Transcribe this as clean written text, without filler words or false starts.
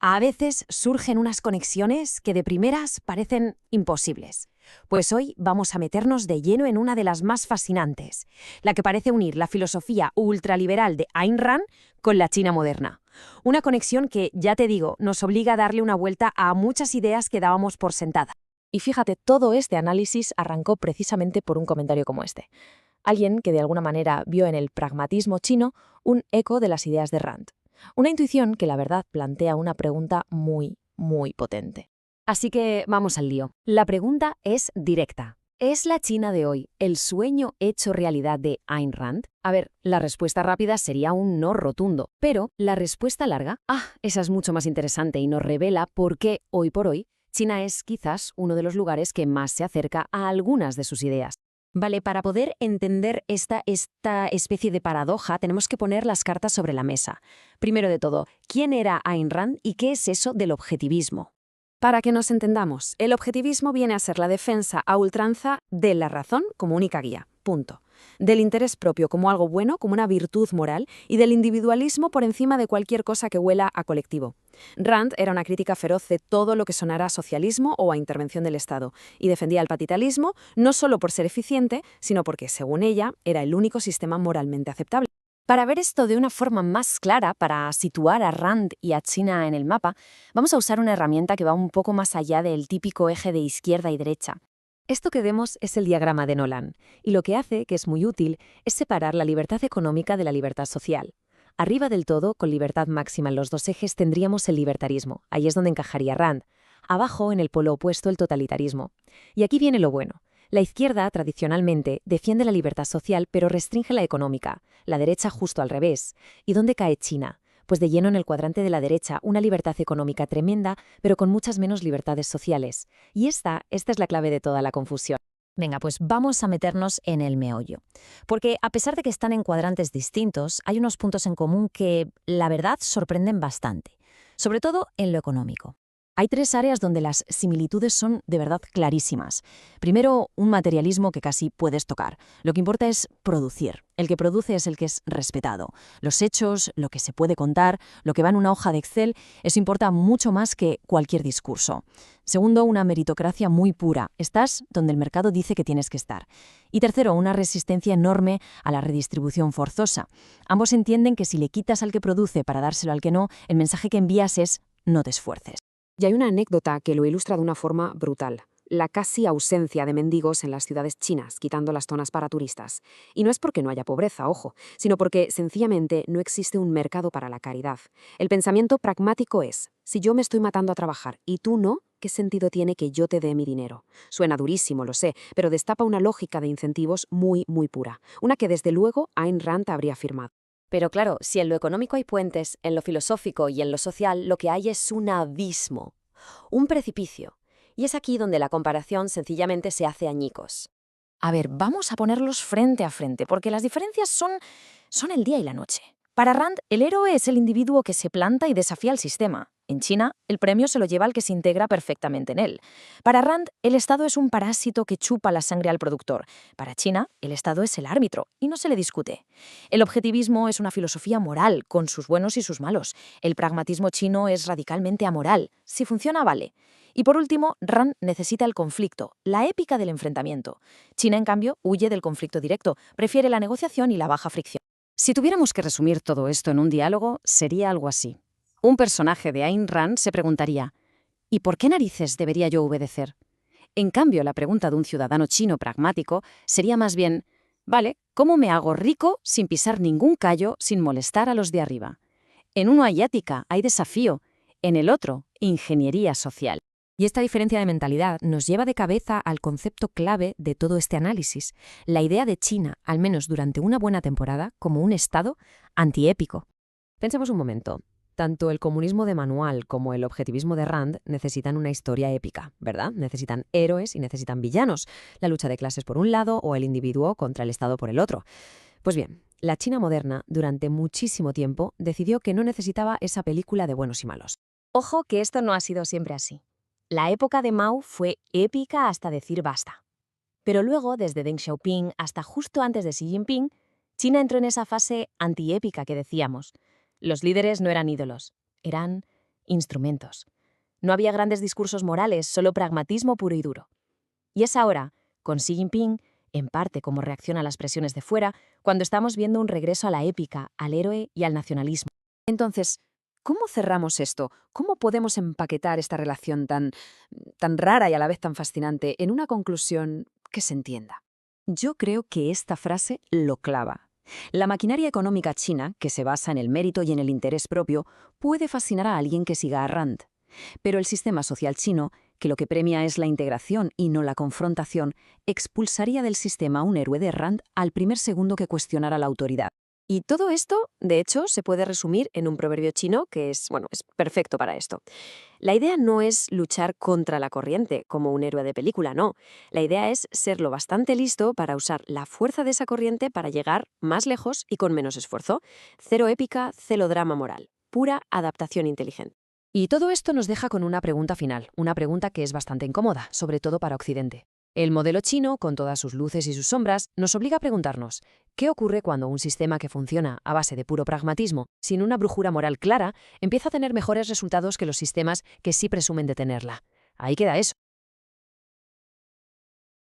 A veces surgen unas conexiones que de primeras parecen imposibles. Pues hoy vamos a meternos de lleno en una de las más fascinantes, la que parece unir la filosofía ultraliberal de Ayn Rand con la China moderna. Una conexión que, ya te digo, nos obliga a darle una vuelta a muchas ideas que dábamos por sentada. Y fíjate, todo este análisis arrancó precisamente por un comentario como este. Alguien que de alguna manera vio en el pragmatismo chino un eco de las ideas de Rand. Una intuición que la verdad plantea una pregunta muy, muy potente. Así que vamos al lío. La pregunta es directa. ¿Es la China de hoy el sueño hecho realidad de Ayn Rand? A ver, la respuesta rápida sería un no rotundo, pero la respuesta larga, esa es mucho más interesante y nos revela por qué, hoy por hoy, China es quizás uno de los lugares que más se acerca a algunas de sus ideas. Vale, para poder entender esta especie de paradoja, tenemos que poner las cartas sobre la mesa. Primero de todo, ¿quién era Ayn Rand y qué es eso del objetivismo? Para que nos entendamos, el objetivismo viene a ser la defensa a ultranza de la razón como única guía. Punto. Del interés propio como algo bueno, como una virtud moral, y del individualismo por encima de cualquier cosa que huela a colectivo. Rand era una crítica feroz de todo lo que sonara a socialismo o a intervención del Estado, y defendía el capitalismo no solo por ser eficiente, sino porque, según ella, era el único sistema moralmente aceptable. Para ver esto de una forma más clara, para situar a Rand y a China en el mapa, vamos a usar una herramienta que va un poco más allá del típico eje de izquierda y derecha. Esto que vemos es el diagrama de Nolan, y lo que hace, que es muy útil, es separar la libertad económica de la libertad social. Arriba del todo, con libertad máxima en los dos ejes, tendríamos el libertarismo, ahí es donde encajaría Rand. Abajo, en el polo opuesto, el totalitarismo. Y aquí viene lo bueno. La izquierda, tradicionalmente, defiende la libertad social, pero restringe la económica. La derecha justo al revés. ¿Y dónde cae China? Pues de lleno en el cuadrante de la derecha, una libertad económica tremenda, pero con muchas menos libertades sociales. Y esta es la clave de toda la confusión. Venga, pues vamos a meternos en el meollo. Porque a pesar de que están en cuadrantes distintos, hay unos puntos en común que, la verdad, sorprenden bastante. Sobre todo en lo económico. Hay tres áreas donde las similitudes son de verdad clarísimas. Primero, un materialismo que casi puedes tocar. Lo que importa es producir. El que produce es el que es respetado. Los hechos, lo que se puede contar, lo que va en una hoja de Excel, eso importa mucho más que cualquier discurso. Segundo, una meritocracia muy pura. Estás donde el mercado dice que tienes que estar. Y tercero, una resistencia enorme a la redistribución forzosa. Ambos entienden que si le quitas al que produce para dárselo al que no, el mensaje que envías es no te esfuerces. Y hay una anécdota que lo ilustra de una forma brutal. La casi ausencia de mendigos en las ciudades chinas, quitando las zonas para turistas. Y no es porque no haya pobreza, ojo, sino porque sencillamente no existe un mercado para la caridad. El pensamiento pragmático es, si yo me estoy matando a trabajar y tú no, ¿qué sentido tiene que yo te dé mi dinero? Suena durísimo, lo sé, pero destapa una lógica de incentivos muy, muy pura. Una que desde luego Ayn Rand habría afirmado. Pero claro, si en lo económico hay puentes, en lo filosófico y en lo social lo que hay es un abismo, un precipicio. Y es aquí donde la comparación sencillamente se hace añicos. A ver, vamos a ponerlos frente a frente, porque las diferencias son el día y la noche. Para Rand, el héroe es el individuo que se planta y desafía el sistema. En China, el premio se lo lleva al que se integra perfectamente en él. Para Rand, el Estado es un parásito que chupa la sangre al productor. Para China, el Estado es el árbitro, y no se le discute. El objetivismo es una filosofía moral, con sus buenos y sus malos. El pragmatismo chino es radicalmente amoral. Si funciona, vale. Y por último, Rand necesita el conflicto, la épica del enfrentamiento. China, en cambio, huye del conflicto directo, prefiere la negociación y la baja fricción. Si tuviéramos que resumir todo esto en un diálogo, sería algo así. Un personaje de Ayn Rand se preguntaría, ¿y por qué narices debería yo obedecer? En cambio, la pregunta de un ciudadano chino pragmático sería más bien, vale, ¿cómo me hago rico sin pisar ningún callo, sin molestar a los de arriba? En uno hay ética, hay desafío, en el otro, ingeniería social. Y esta diferencia de mentalidad nos lleva de cabeza al concepto clave de todo este análisis, la idea de China, al menos durante una buena temporada, como un Estado antiépico. Pensemos un momento. Tanto el comunismo de manual como el objetivismo de Rand necesitan una historia épica, ¿verdad? Necesitan héroes y necesitan villanos, la lucha de clases por un lado o el individuo contra el Estado por el otro. Pues bien, la China moderna, durante muchísimo tiempo, decidió que no necesitaba esa película de buenos y malos. Ojo que esto no ha sido siempre así. La época de Mao fue épica hasta decir basta. Pero luego, desde Deng Xiaoping hasta justo antes de Xi Jinping, China entró en esa fase antiépica que decíamos. Los líderes no eran ídolos, eran instrumentos. No había grandes discursos morales, solo pragmatismo puro y duro. Y es ahora, con Xi Jinping, en parte como reacción a las presiones de fuera, cuando estamos viendo un regreso a la épica, al héroe y al nacionalismo. Entonces, ¿cómo cerramos esto? ¿Cómo podemos empaquetar esta relación tan rara y a la vez tan fascinante en una conclusión que se entienda? Yo creo que esta frase lo clava. La maquinaria económica china, que se basa en el mérito y en el interés propio, puede fascinar a alguien que siga a Rand. Pero el sistema social chino, que lo que premia es la integración y no la confrontación, expulsaría del sistema a un héroe de Rand al primer segundo que cuestionara la autoridad. Y todo esto, de hecho, se puede resumir en un proverbio chino que es perfecto para esto. La idea no es luchar contra la corriente, como un héroe de película, no. La idea es ser lo bastante listo para usar la fuerza de esa corriente para llegar más lejos y con menos esfuerzo. Cero épica, cero drama moral. Pura adaptación inteligente. Y todo esto nos deja con una pregunta final, una pregunta que es bastante incómoda, sobre todo para Occidente. El modelo chino, con todas sus luces y sus sombras, nos obliga a preguntarnos, ¿qué ocurre cuando un sistema que funciona a base de puro pragmatismo, sin una brújula moral clara, empieza a tener mejores resultados que los sistemas que sí presumen de tenerla? Ahí queda eso.